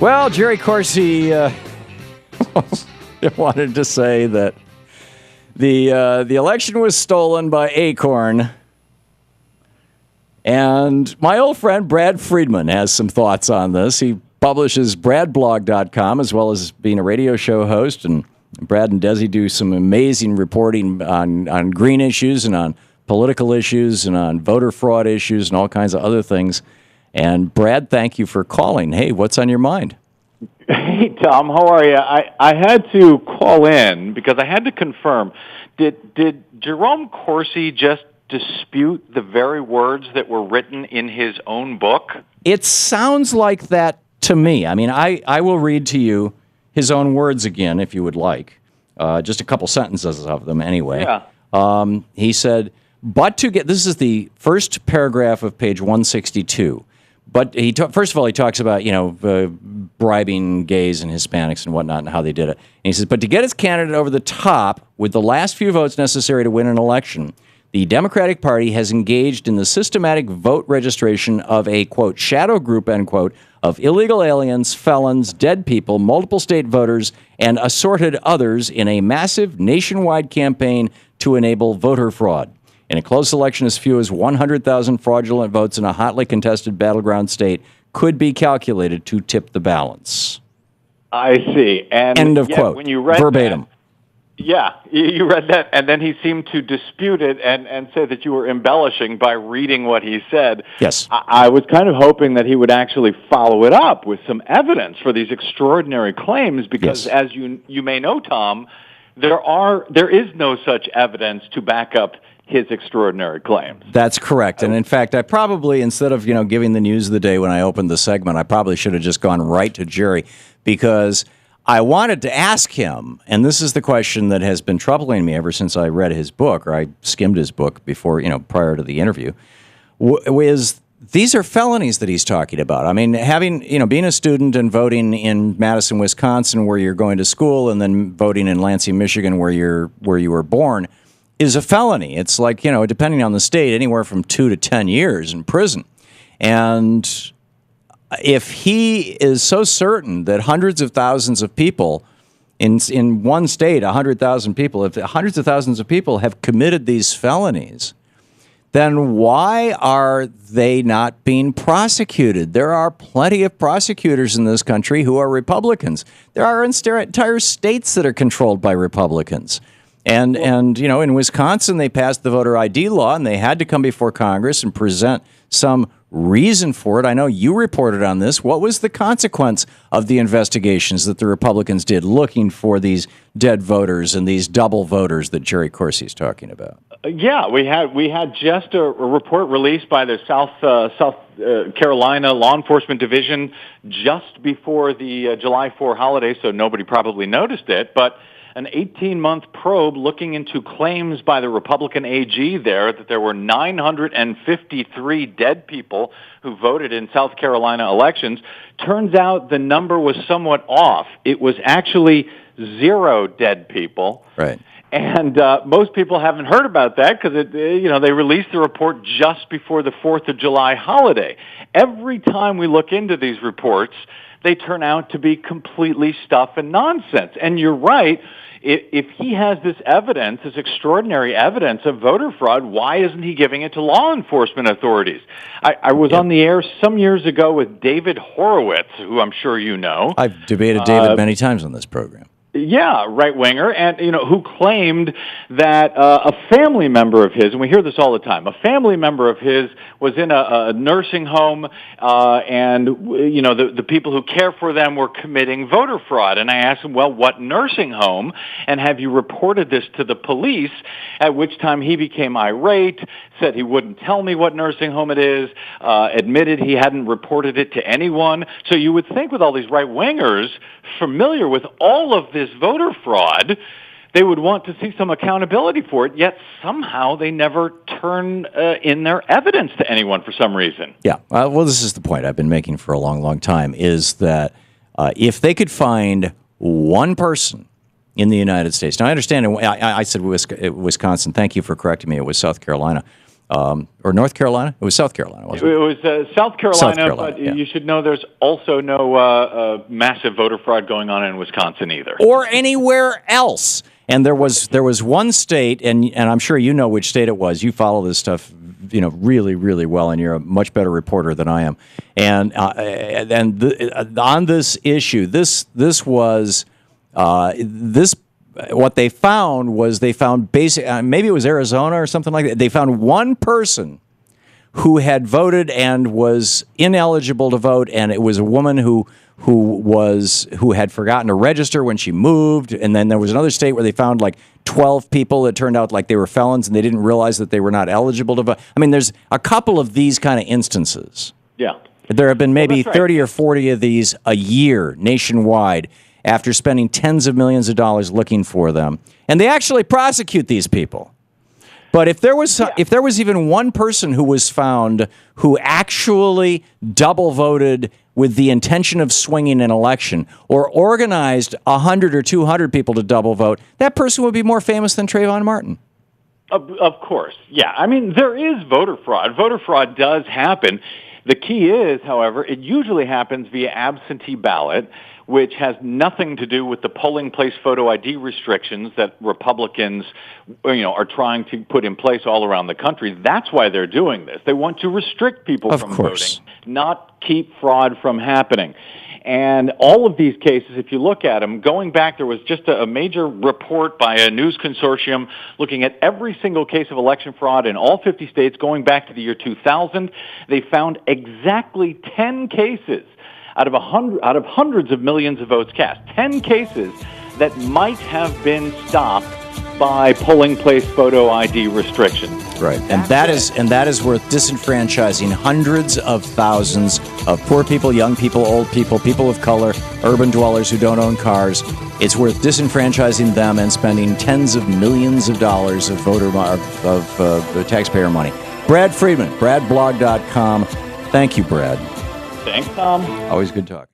Well, Jerry Corsi wanted to say that the election was stolen by Acorn. And my old friend Brad Friedman has some thoughts on this. He publishes bradblog.com as well as being a radio show host. And Brad and Desi do some amazing reporting on green issues and on political issues and on voter fraud issues and all kinds of other things. And Brad, thank you for calling. Hey, what's on your mind? Hey, Tom, how are you? I had to call in because I had to confirm. Did Jerome Corsi just dispute the very words that were written in his own book? It sounds like that to me. I mean, I will read to you his own words again, if you would like. Just a couple sentences of them anyway. Yeah. He said, this is the first paragraph of page 162. But first of all, he talks about, bribing gays and Hispanics and whatnot and how they did it. And he says, but to get his candidate over the top with the last few votes necessary to win an election, the Democratic Party has engaged in the systematic vote registration of a, quote, shadow group, end quote, of illegal aliens, felons, dead people, multiple state voters, and assorted others in a massive nationwide campaign to enable voter fraud. In a close election, as few as 100,000 fraudulent votes in a hotly contested battleground state could be calculated to tip the balance. I see. And end of quote. When you read verbatim. You read that, and then he seemed to dispute it and say that you were embellishing by reading what he said. Yes. I was kind of hoping that he would actually follow it up with some evidence for these extraordinary claims because, yes, as you may know, Tom, there is no such evidence to back up his extraordinary claims. That's correct. And in fact, I probably, instead of, giving the news of the day when I opened the segment, I probably should have just gone right to Jerry because I wanted to ask him, and this is the question that has been troubling me ever since I read his book, or I skimmed his book before, prior to the interview, is these are felonies that he's talking about. I mean, being a student and voting in Madison, Wisconsin, where you're going to school, and then voting in Lansing, Michigan, where you were born, is a felony. It's like, depending on the state, anywhere from 2 to 10 years in prison. And if he is so certain that hundreds of thousands of people in one state, 100,000 people, if hundreds of thousands of people have committed these felonies, then why are they not being prosecuted? There are plenty of prosecutors in this country who are Republicans. There are entire states that are controlled by Republicans. And in Wisconsin, they passed the voter ID law, and they had to come before Congress and present some reason for it. I know you reported on this. What was the consequence of the investigations that the Republicans did looking for these dead voters and these double voters that Jerry Corsi is talking about? Yeah, we had just a report released by the South Carolina Law Enforcement Division just before the July 4 holiday, so nobody probably noticed it, but an 18-month probe looking into claims by the Republican AG there that there were 953 dead people who voted in South Carolina elections. Turns out the number was somewhat off. It was actually 0 dead people. Right. And most people haven't heard about that because they released the report just before the 4th of July holiday. Every time we look into these reports, they turn out to be completely stuff and nonsense. And you're right. If he has this evidence, this extraordinary evidence of voter fraud, why isn't he giving it to law enforcement authorities? I was on the air some years ago with David Horowitz, who I'm sure you know. I've debated David many times on this program. Yeah, right-winger, and who claimed that a family member of his, and we hear this all the time, a family member of his was in a nursing home, and the people who care for them were committing voter fraud. And I asked him, well, what nursing home, and have you reported this to the police? At which time he became irate, said he wouldn't tell me what nursing home it is, admitted he hadn't reported it to anyone. So you would think with all these right-wingers familiar with all of this voter fraud, they would want to see some accountability for it, yet somehow they never turn in their evidence to anyone for some reason. Yeah, well, this is the point I've been making for a long, long time, is that if they could find one person in the United States, now I understand, I said Wisconsin, thank you for correcting me, it was South Carolina. or North Carolina. It was South Carolina, wasn't it? It was South Carolina, South Carolina, but yeah. you should know there's also no massive voter fraud going on in Wisconsin either. Or anywhere else. And there was one state, and I'm sure you know which state it was. You follow this stuff, really, really well, and you're a much better reporter than I am. And on this issue, what they found was maybe it was Arizona or something like that. They found one person who had voted and was ineligible to vote, and it was a woman who had forgotten to register when she moved. And then there was another state where they found like 12 people that turned out like they were felons and they didn't realize that they were not eligible to vote. I mean, there's a couple of these kind of instances. Yeah. There have been maybe that's right. 30 or 40 of these a year nationwide after spending tens of millions of dollars looking for them. And they actually prosecute these people. But if there was even one person who was found who actually double voted with the intention of swinging an election or organized 100 or 200 people to double vote, that person would be more famous than Trayvon Martin. Of course, yeah. I mean, there is voter fraud. Voter fraud does happen. The key is, however, it usually happens via absentee ballot, which has nothing to do with the polling place photo ID restrictions that Republicans, are trying to put in place all around the country. That's why they're doing this. They want to restrict people from voting, not keep fraud from happening. And all of these cases, if you look at them, going back, there was just a major report by a news consortium looking at every single case of election fraud in all 50 states going back to the year 2000. They found exactly 10 cases out of hundreds of millions of votes cast, 10 cases that might have been stopped by polling place photo ID restrictions. Right, and that is worth disenfranchising hundreds of thousands of poor people, young people, old people, people of color, urban dwellers who don't own cars. It's worth disenfranchising them and spending tens of millions of dollars of taxpayer money. Brad Friedman, bradblog.com. Thank you, Brad. Thanks, Tom. Always good talk.